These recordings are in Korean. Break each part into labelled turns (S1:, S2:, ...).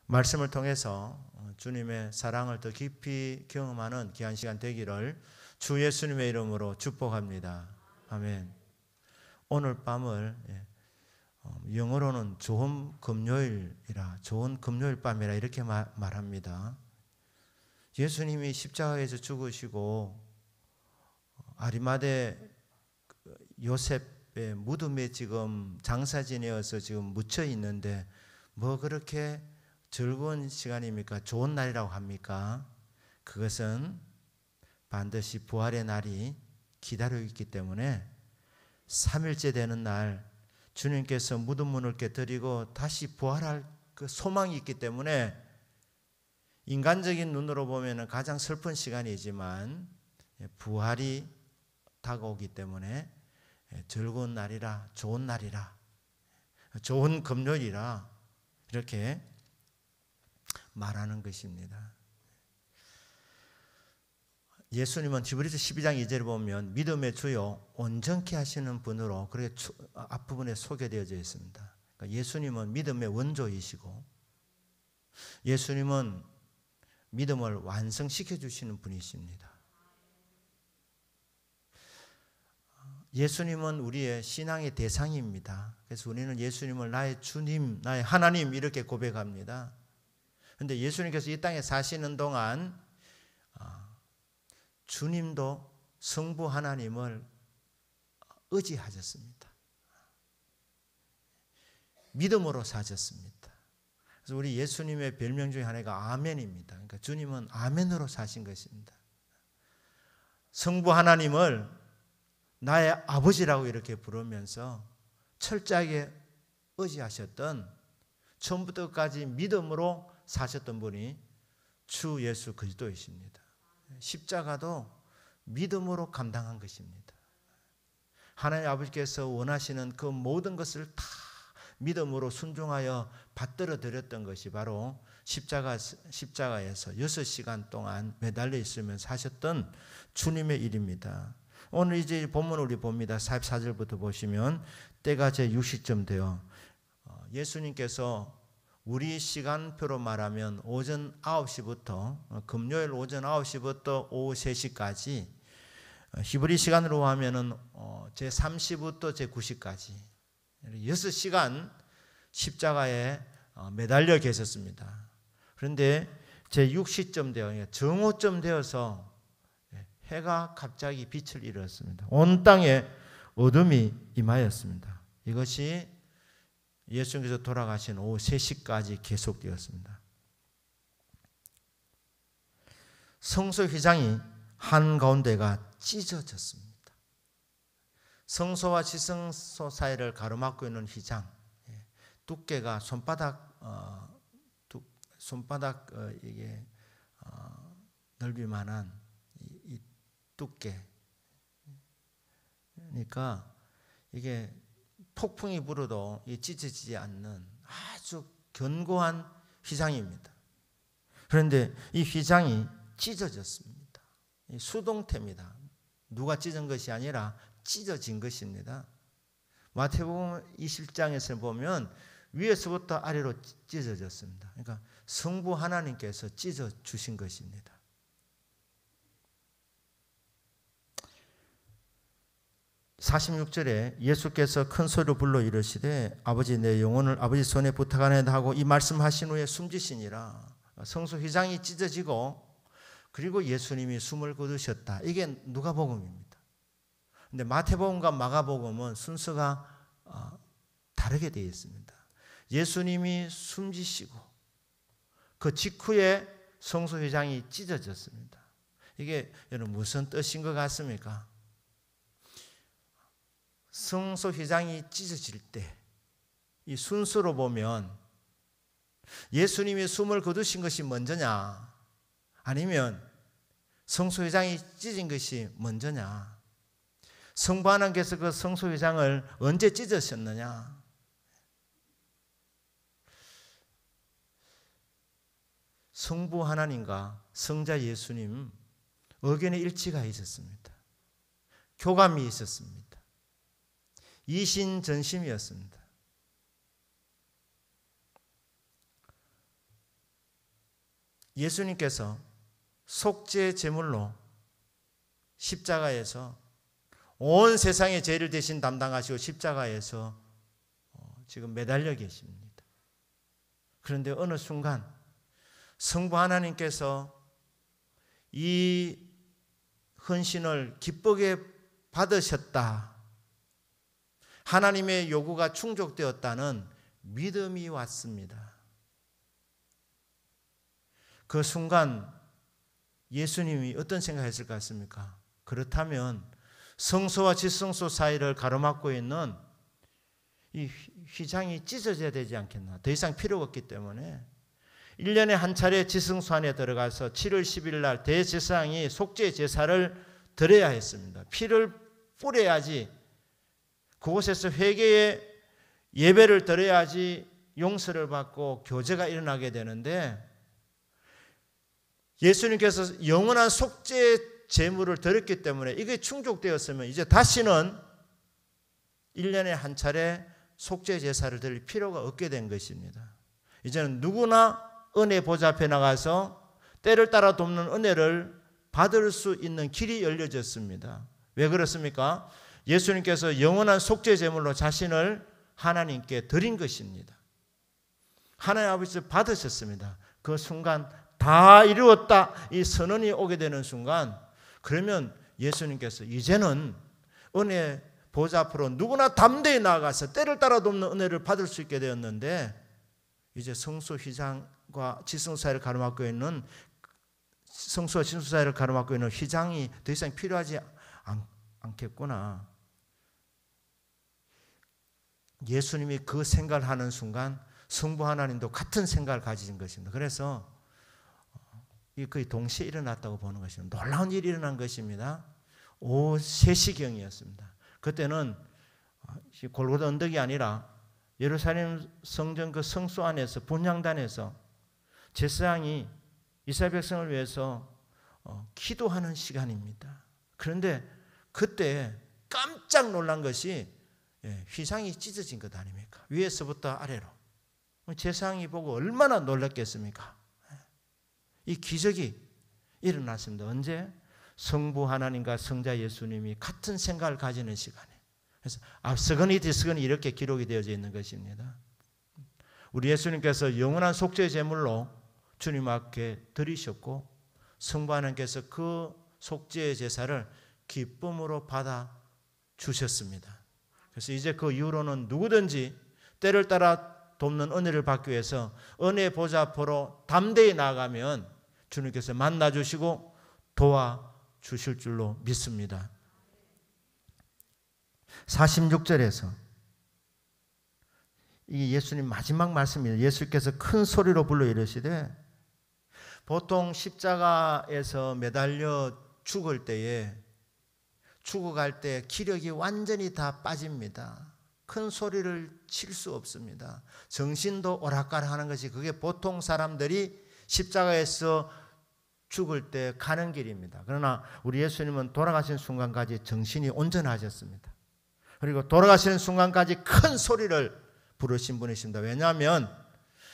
S1: 말씀을 통해서 주님의 사랑을 더 깊이 경험하는 귀한 시간 되기를 주 예수님의 이름으로 축복합니다. 아멘. 오늘 밤을 영어로는 좋은 금요일이라, 좋은 금요일 밤이라 이렇게 말합니다. 예수님이 십자가에서 죽으시고 아리마대 요셉의 무덤에 지금 장사 지내어서 지금 묻혀 있는데 뭐 그렇게 즐거운 시간입니까? 좋은 날이라고 합니까? 그것은 반드시 부활의 날이 기다리고 있기 때문에 3일째 되는 날 주님께서 무덤 문을 깨뜨리고 다시 부활할 그 소망이 있기 때문에 인간적인 눈으로 보면 가장 슬픈 시간이지만 부활이 다가오기 때문에 즐거운 날이라, 좋은 날이라, 좋은 금요일이라 이렇게 말하는 것입니다. 예수님은 히브리서 12장 2절을 보면 믿음의 주요 온전케 하시는 분으로 그렇게 앞부분에 소개되어져 있습니다. 그러니까 예수님은 믿음의 원조이시고 예수님은 믿음을 완성시켜 주시는 분이십니다. 예수님은 우리의 신앙의 대상입니다. 그래서 우리는 예수님을 나의 주님, 나의 하나님 이렇게 고백합니다. 그런데 예수님께서 이 땅에 사시는 동안 주님도 성부 하나님을 의지하셨습니다. 믿음으로 사셨습니다. 그래서 우리 예수님의 별명 중에 하나가 아멘입니다. 그러니까 주님은 아멘으로 사신 것입니다. 성부 하나님을 나의 아버지라고 이렇게 부르면서 철저하게 의지하셨던 처음부터 끝까지 믿음으로 사셨던 분이 주 예수 그리스도이십니다. 십자가도 믿음으로 감당한 것입니다. 하나님 아버지께서 원하시는 그 모든 것을 다 믿음으로 순종하여 받들어 드렸던 것이 바로 십자가에서 6시간 동안 매달려 있으면서 하셨던 주님의 일입니다. 오늘 이제 본문을 우리 봅니다. 44절부터 보시면 때가 제 6시쯤 되어 예수님께서 우리 시간표로 말하면 오전 9시부터 금요일 오전 9시부터 오후 3시까지 히브리 시간으로 하면은 제 3시부터 제 9시까지 6시간 십자가에 매달려 계셨습니다. 그런데 제 6시쯤 되어 정오쯤 되어서 해가 갑자기 빛을 잃었습니다. 온 땅에 어둠이 임하였습니다. 이것이 예수님께서 돌아가신 오후 3시까지 계속되었습니다. 성소 휘장이 한가운데가 찢어졌습니다. 성소와 지성소 사이를 가로막고 있는 휘장, 두께가 손바닥 이게 넓이만한 이 두께. 그러니까 이게 폭풍이 불어도 찢어지지 않는 아주 견고한 휘장입니다. 그런데 이 휘장이 찢어졌습니다. 수동태입니다. 누가 찢은 것이 아니라 찢어진 것입니다. 마태복음 20장에서 보면 위에서부터 아래로 찢어졌습니다. 그러니까 성부 하나님께서 찢어 주신 것입니다. (46절에) 예수께서 큰 소리로 불러 이르시되 아버지 내 영혼을 아버지 손에 부탁하나이다 하고 이 말씀하신 후에 숨지시니라. 성소 휘장이 찢어지고 그리고 예수님이 숨을 거두셨다. 이게 누가복음입니다. 근데 마태복음과 마가복음은 순서가 다르게 되어 있습니다. 예수님이 숨지시고 그 직후에 성소 휘장이 찢어졌습니다. 이게 여러분 무슨 뜻인 것 같습니까? 성소 휘장이 찢어질 때 이 순서로 보면 예수님이 숨을 거두신 것이 먼저냐 아니면 성소 휘장이 찢어진 것이 먼저냐, 성부 하나님께서 그 성소 휘장을 언제 찢으셨느냐. 성부 하나님과 성자 예수님 의견의 일치가 있었습니다. 교감이 있었습니다. 이신전심이었습니다. 예수님께서 속죄 제물로 십자가에서 온 세상의 죄를 대신 담당하시고 십자가에서 지금 매달려 계십니다. 그런데 어느 순간 성부 하나님께서 이 헌신을 기쁘게 받으셨다, 하나님의 요구가 충족되었다는 믿음이 왔습니다. 그 순간 예수님이 어떤 생각을 했을 것 같습니까? 그렇다면 성소와 지성소 사이를 가로막고 있는 이 휘장이 찢어져야 되지 않겠나. 더 이상 필요가 없기 때문에 1년에 한 차례 지성소 안에 들어가서 7월 10일 날 대제사장이 속죄 제사를 드려야 했습니다. 피를 뿌려야지, 그곳에서 회개의 예배를 드려야지 용서를 받고 교제가 일어나게 되는데, 예수님께서 영원한 속죄 제물을 드렸기 때문에 이게 충족되었으면 이제 다시는 1년에 한 차례 속죄 제사를 드릴 필요가 없게 된 것입니다. 이제는 누구나 은혜 보좌 앞에 나가서 때를 따라 돕는 은혜를 받을 수 있는 길이 열려졌습니다. 왜 그렇습니까? 예수님께서 영원한 속죄 제물로 자신을 하나님께 드린 것입니다. 하나님 아버지께서 받으셨습니다. 그 순간 다 이루었다, 이 선언이 오게 되는 순간, 그러면 예수님께서 이제는 은혜 보좌 앞으로 누구나 담대히 나아가서 때를 따라 돕는 은혜를 받을 수 있게 되었는데, 이제 성소 휘장과 지성소 사이를 가로막고 있는, 성소와 지성소 사이를 가로막고 있는 휘장이 더 이상 필요하지 않겠구나. 예수님이 그 생각을 하는 순간 성부 하나님도 같은 생각을 가진 것입니다. 그래서 거의 동시에 일어났다고 보는 것입니다. 놀라운 일이 일어난 것입니다. 오후 3시경이었습니다. 그때는 골고다 언덕이 아니라 예루살렘 성전 그 성소 안에서, 분향단에서 제사장이 이스라엘 백성을 위해서 기도하는 시간입니다. 그런데 그때 깜짝 놀란 것이 휘장이 찢어진 것 아닙니까? 위에서부터 아래로. 제사장이 보고 얼마나 놀랐겠습니까? 이 기적이 일어났습니다. 언제? 성부 하나님과 성자 예수님이 같은 생각을 가지는 시간에. 그래서 앞서거니 뒤서거니 이렇게 기록이 되어져 있는 것입니다. 우리 예수님께서 영원한 속죄 제물로 주님 앞에 드리셨고, 성부 하나님께서 그 속죄 제사를 기쁨으로 받아 주셨습니다. 그래서 이제 그 이후로는 누구든지 때를 따라 돕는 은혜를 받기 위해서 은혜 보좌 앞으로 담대히 나아가면 주님께서 만나주시고 도와주실 줄로 믿습니다. 46절에서 이게 예수님 마지막 말씀입니다. 예수께서 큰 소리로 불러 이르시되, 보통 십자가에서 매달려 죽을 때에, 죽어갈 때 기력이 완전히 다 빠집니다. 큰 소리를 칠 수 없습니다. 정신도 오락가락하는 것이, 그게 보통 사람들이 십자가에서 죽을 때 가는 길입니다. 그러나 우리 예수님은 돌아가신 순간까지 정신이 온전하셨습니다. 그리고 돌아가시는 순간까지 큰 소리를 부르신 분이십니다. 왜냐하면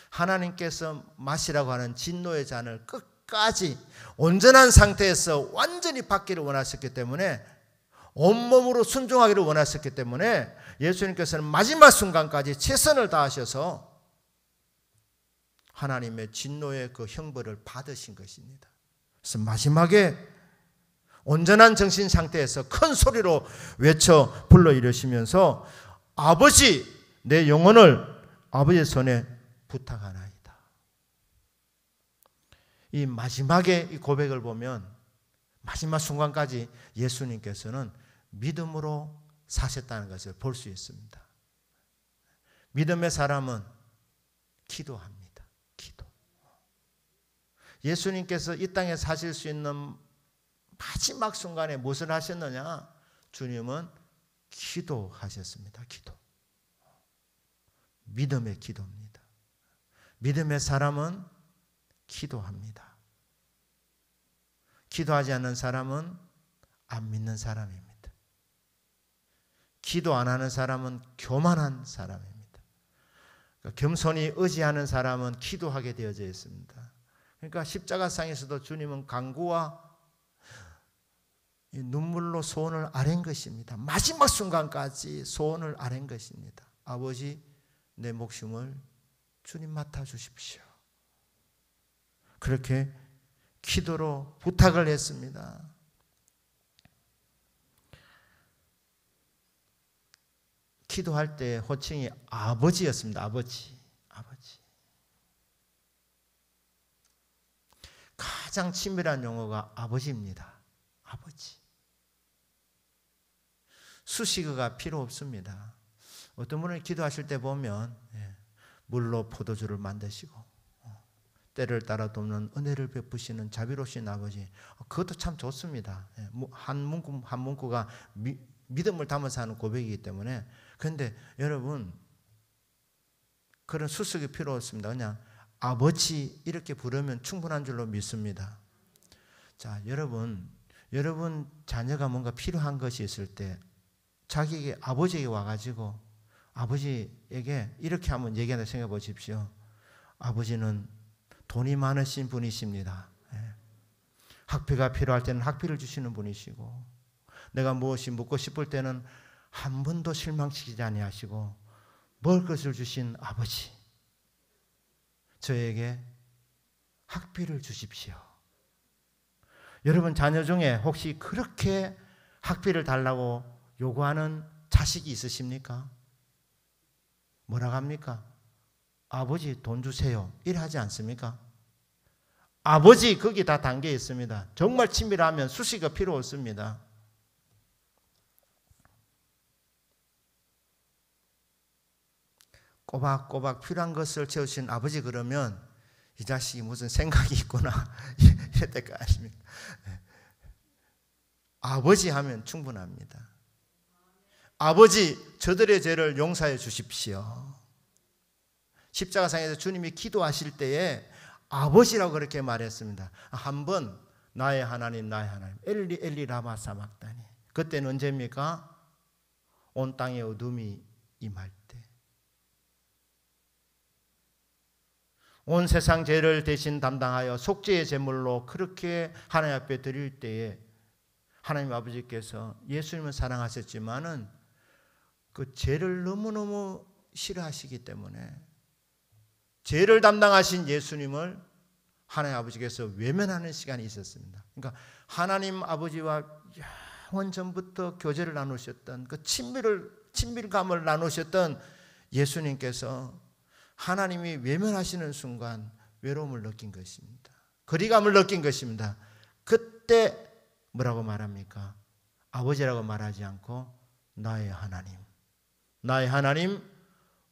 S1: 하나님께서 마시라고 하는 진노의 잔을 끝까지 온전한 상태에서 완전히 받기를 원하셨기 때문에, 온몸으로 순종하기를 원하셨기 때문에 예수님께서는 마지막 순간까지 최선을 다하셔서 하나님의 진노의 그 형벌을 받으신 것입니다. 그래서 마지막에 온전한 정신 상태에서 큰 소리로 외쳐 불러 이르시면서, 아버지, 내 영혼을 아버지의 손에 부탁하나이다. 이 마지막에 이 고백을 보면 마지막 순간까지 예수님께서는 믿음으로 사셨다는 것을 볼 수 있습니다. 믿음의 사람은 기도합니다. 기도. 예수님께서 이 땅에 사실 수 있는 마지막 순간에 무엇을 하셨느냐? 주님은 기도하셨습니다. 기도. 믿음의 기도입니다. 믿음의 사람은 기도합니다. 기도하지 않는 사람은 안 믿는 사람입니다. 기도 안 하는 사람은 교만한 사람입니다. 그러니까 겸손히 의지하는 사람은 기도하게 되어져 있습니다. 그러니까 십자가상에서도 주님은 간구와 눈물로 소원을 아뢰는 것입니다. 마지막 순간까지 소원을 아뢰는 것입니다. 아버지, 내 목숨을 주님 맡아주십시오. 그렇게 기도로 부탁을 했습니다. 기도할 때 호칭이 아버지였습니다. 아버지. 가장 친밀한 용어가 아버지입니다. 아버지. 수식어가 필요 없습니다. 어떤 분은 기도하실 때 보면 물로 포도주를 만드시고 때를 따라 돕는 은혜를 베푸시는 자비로우신 아버지, 그것도 참 좋습니다. 한 문구가 믿음을 담아서 하는 고백이기 때문에. 그런데 여러분, 그런 수식이 필요 없습니다. 그냥 아버지 이렇게 부르면 충분한 줄로 믿습니다. 자, 여러분 자녀가 뭔가 필요한 것이 있을 때 자기에게 아버지에게 와가지고 아버지에게 이렇게 한번 얘기한다 생각해 보십시오. 아버지는 돈이 많으신 분이십니다. 학비가 필요할 때는 학비를 주시는 분이시고, 내가 무엇이 묻고 싶을 때는 한 번도 실망시키지 아니하시고 먹을 것을 주신 아버지, 저에게 학비를 주십시오. 여러분 자녀 중에 혹시 그렇게 학비를 달라고 요구하는 자식이 있으십니까? 뭐라고 합니까? 아버지 돈 주세요. 이래 하지 않습니까? 아버지 거기 다 담겨 있습니다. 정말 친밀하면 수식어 필요 없습니다. 꼬박꼬박 필요한 것을 채우신 아버지, 그러면 이 자식이 무슨 생각이 있구나 이럴 거 아닙니까? 아버지 하면 충분합니다. 아버지, 저들의 죄를 용서해 주십시오. 십자가상에서 주님이 기도하실 때에 아버지라고 그렇게 말했습니다. 한번 나의 하나님 엘리 엘리 라마 사막다니. 그때는 언제입니까? 온 땅에 어둠이 임할 때, 온 세상 죄를 대신 담당하여 속죄의 제물로 그렇게 하나님 앞에 드릴 때에 하나님 아버지께서 예수님을 사랑하셨지만은 그 죄를 너무너무 싫어하시기 때문에 죄를 담당하신 예수님을 하나님 아버지께서 외면하는 시간이 있었습니다. 그러니까 하나님 아버지와 영원 전부터 교제를 나누셨던 그 친밀감을 나누셨던 예수님께서 하나님이 외면하시는 순간 외로움을 느낀 것입니다. 거리감을 느낀 것입니다. 그때 뭐라고 말합니까? 아버지라고 말하지 않고 나의 하나님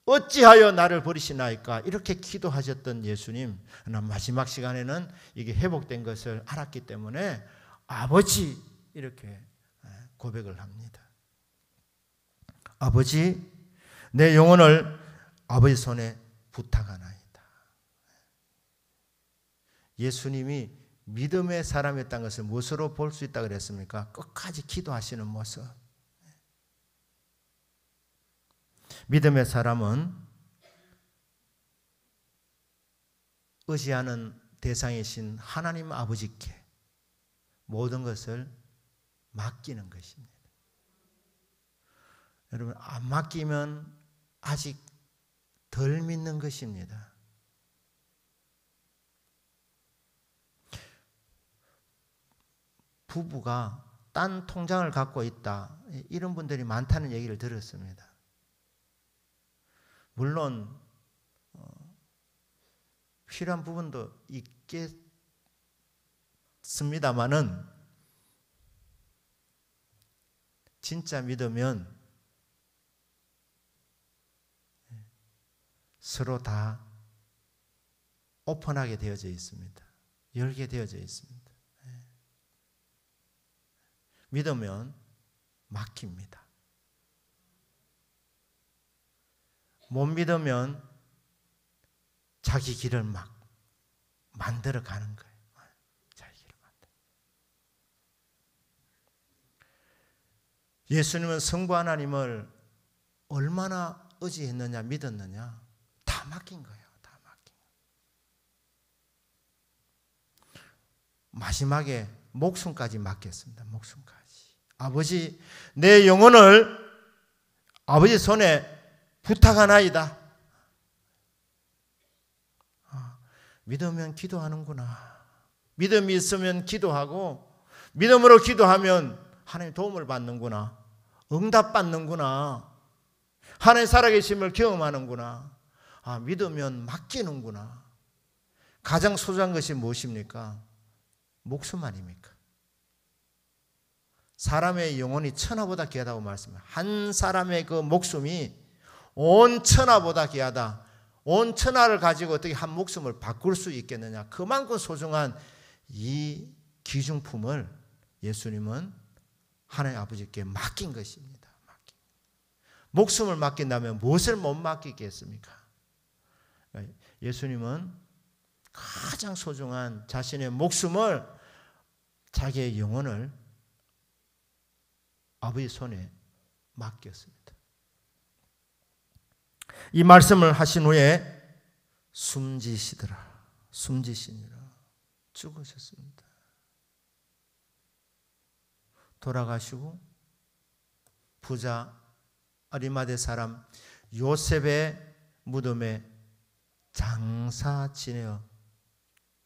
S1: 어찌하여 나를 버리시나이까, 이렇게 기도하셨던 예수님, 마지막 시간에는 이게 회복된 것을 알았기 때문에 아버지 이렇게 고백을 합니다. 아버지, 내 영혼을 아버지 손에 부탁하나이다. 예수님이 믿음의 사람이었다는 것을 무엇으로 볼 수 있다고 그랬습니까? 끝까지 기도하시는 모습. 믿음의 사람은 의지하는 대상이신 하나님 아버지께 모든 것을 맡기는 것입니다. 여러분, 안 맡기면 아직 덜 믿는 것입니다. 부부가 딴 통장을 갖고 있다, 이런 분들이 많다는 얘기를 들었습니다. 물론 필요한 부분도 있겠습니다마는 진짜 믿으면 서로 다 오픈하게 되어져 있습니다. 열게 되어져 있습니다. 믿으면 맡깁니다. 못 믿으면 자기 길을 막 만들어 가는 거예요. 자기 길을 만들어. 예수님은 성부 하나님을 얼마나 의지했느냐, 믿었느냐, 다 맡긴 거예요. 다 맡긴 거예요. 마지막에 목숨까지 맡겼습니다. 목숨까지. 아버지, 내 영혼을 아버지 손에 부탁하나이다. 믿으면 기도하는구나. 믿음이 있으면 기도하고, 믿음으로 기도하면 하나님 도움을 받는구나. 응답받는구나. 하나님 살아계심을 경험하는구나. 믿으면 맡기는구나. 가장 소중한 것이 무엇입니까? 목숨 아닙니까? 사람의 영혼이 천하보다 귀하다고 말씀합니다. 한 사람의 그 목숨이 온 천하보다 귀하다. 온 천하를 가지고 어떻게 한 목숨을 바꿀 수 있겠느냐. 그만큼 소중한 이 귀중품을 예수님은 하나님 아버지께 맡긴 것입니다. 목숨을 맡긴다면 무엇을 못 맡기겠습니까? 예수님은 가장 소중한 자신의 목숨을, 자기의 영혼을 아버지 손에 맡겼습니다. 이 말씀을 하신 후에 숨지시니라 죽으셨습니다. 돌아가시고 부자 아리마대 사람 요셉의 무덤에 장사 지내어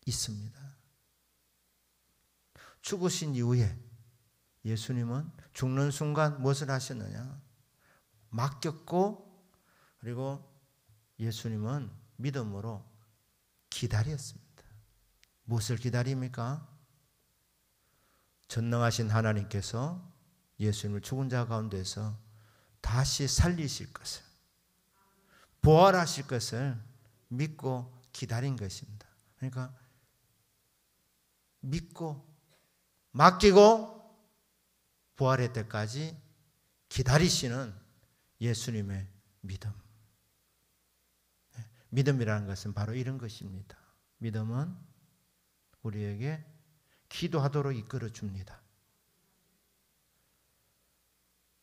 S1: 있습니다. 죽으신 이후에 예수님은 죽는 순간 무엇을 하셨느냐? 맡겼고, 그리고 예수님은 믿음으로 기다렸습니다. 무엇을 기다립니까? 전능하신 하나님께서 예수님을 죽은 자 가운데서 다시 살리실 것을, 부활하실 것을 믿고 기다린 것입니다. 그러니까 믿고 맡기고 부활의 때까지 기다리시는 예수님의 믿음. 믿음이라는 것은 바로 이런 것입니다. 믿음은 우리에게 기도하도록 이끌어 줍니다.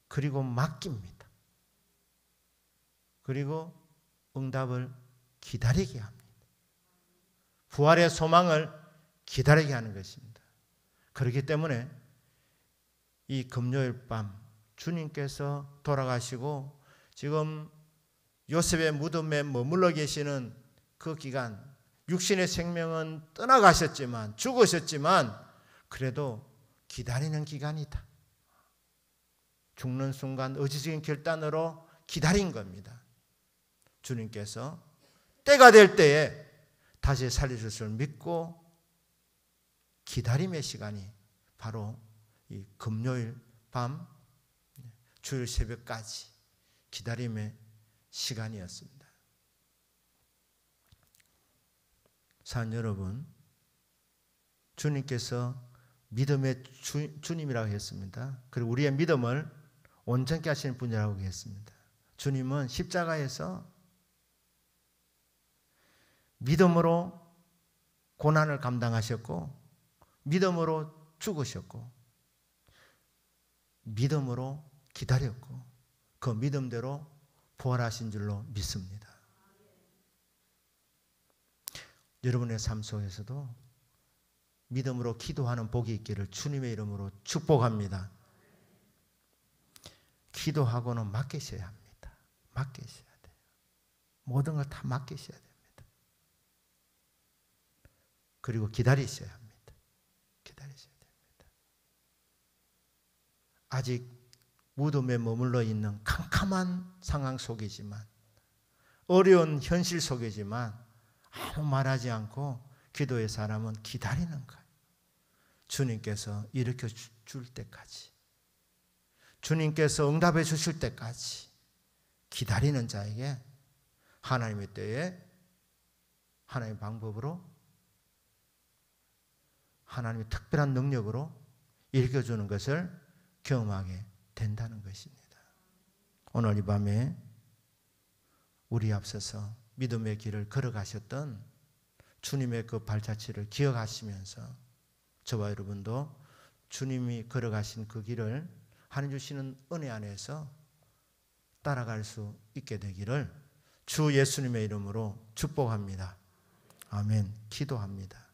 S1: 그리고 맡깁니다. 그리고 응답을 기다리게 합니다. 부활의 소망을 기다리게 하는 것입니다. 그렇기 때문에 이 금요일 밤 주님께서 돌아가시고 지금 요셉의 무덤에 머물러 계시는 그 기간, 육신의 생명은 떠나가셨지만, 죽으셨지만 그래도 기다리는 기간이다. 죽는 순간 의지적인 결단으로 기다린 겁니다. 주님께서 때가 될 때에 다시 살려주실 줄 믿고 기다림의 시간이 바로 이 금요일 밤 주일 새벽까지 기다림의 시간이었습니다. 사랑 여러분, 주님께서 믿음의 주님이라고 했습니다. 그리고 우리의 믿음을 온전케 하시는 분이라고 했습니다. 주님은 십자가에서 믿음으로 고난을 감당하셨고, 믿음으로 죽으셨고, 믿음으로 기다렸고, 그 믿음대로 부활하신 줄로 믿습니다. 여러분의 삶 속에서도 믿음으로 기도하는 복이 있기를 주님의 이름으로 축복합니다. 기도하고는 맡기셔야 합니다. 맡기셔야 돼요. 모든 걸 다 맡기셔야 됩니다. 그리고 기다리셔야 합니다. 기다리셔야 됩니다. 아직 무덤에 머물러 있는 캄캄한 상황 속이지만, 어려운 현실 속이지만 아무 말하지 않고 기도의 사람은 기다리는 거예요. 주님께서 일으켜 줄 때까지, 주님께서 응답해 주실 때까지 기다리는 자에게 하나님의 때에 하나님의 방법으로, 하나님의 특별한 능력으로 일으켜주는 것을 경험하게 된다는 것입니다. 오늘 이 밤에 우리 앞서서 믿음의 길을 걸어가셨던 주님의 그 발자취를 기억하시면서 저와 여러분도 주님이 걸어가신 그 길을 하나님 주시는 은혜 안에서 따라갈 수 있게 되기를 주 예수님의 이름으로 축복합니다. 아멘. 기도합니다.